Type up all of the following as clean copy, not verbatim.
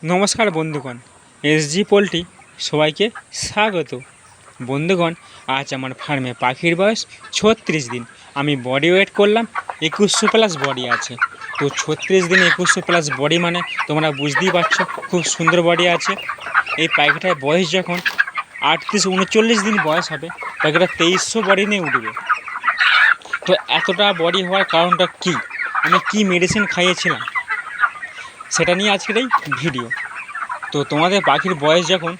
নমস্কার বন্ধুগণ, SG poultry সবাইকে স্বাগত। বন্ধুগণ, আজ আমার ফার্মে পাখির বয়স 36 দিন। আমি বডি ওয়েট করলাম 2100 প্লাস বডি আছে। তো 36 দিনে 2100 প্লাস বডি মানে তোমরা বুঝতেই পারছো খুব সুন্দর বডি আছে। এই পাখিটার বয়স যখন 38-39 দিন বয়স হবে, পাখিটা 2300 বডি নিয়ে উঠবে। তো এতটা বডি হওয়ার কারণটা কী, আমি কি মেডিসিন খাইয়েছিলাম সেটা নিয়ে আজকের এই ভিডিও। তো তোমাদের পাখির বয়স যখন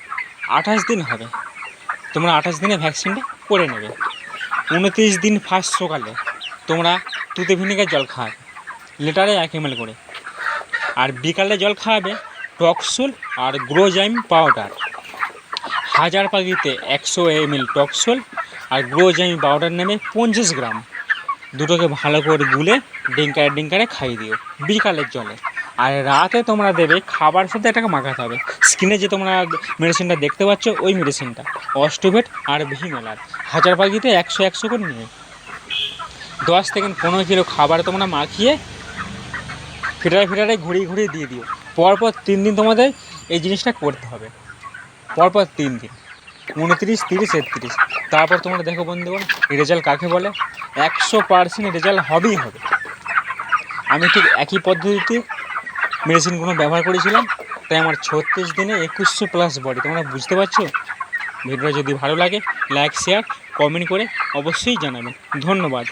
28 দিন হবে, তোমরা 28 দিনে ভ্যাকসিনটা করে নেবে। 29 দিন ফার্স্ট সকালে তোমরা তুতে ভিনেগার জল খাওয়াবে লিটারে 1 ml করে, আর বিকালে জল খাওয়াবে টক্সোল আর গ্রোজাইম পাউডার। 1000 পাখিতে 100 ml টক্সোল আর গ্রোজাইম পাউডার নেবে 50 গ্রাম। দুটোকে ভালো করে গুলে ডিঙ্কারে খাইয়ে দিও বিকালের জলে। আর রাতে তোমরা দেবে খাবার সাথে এটাকে মাখাতে হবে। স্ক্রিনে যে তোমরা মেডিসিনটা দেখতে পাচ্ছ ওই মেডিসিনটা অস্টোভেট আর ভিমেলার 1000 পাখিতে 100 করে নিয়ে 10 থেকে 15 কিলো খাবার তোমরা মাখিয়ে ফিটারে ঘুরিয়ে দিয়ে দিও। পরপর 3 দিন তোমাদের এই জিনিসটা করতে হবে, পরপর 3 দিন 29, 30, 31। তারপর তোমরা দেখো বন্ধুগণ, রেজাল্ট কাকে বলে। 100% রেজাল্ট হবেই হবে। আমি ঠিক একই পদ্ধতিতে মেডিসিনগুলো ব্যবহার করেছিলাম, তাই আমার 36 দিনে 2100 প্লাস বডি। তোমরা বুঝতে পারছো? ভিডিওটা যদি ভালো লাগে লাইক, শেয়ার, কমেন্ট করে অবশ্যই জানাবেন। ধন্যবাদ।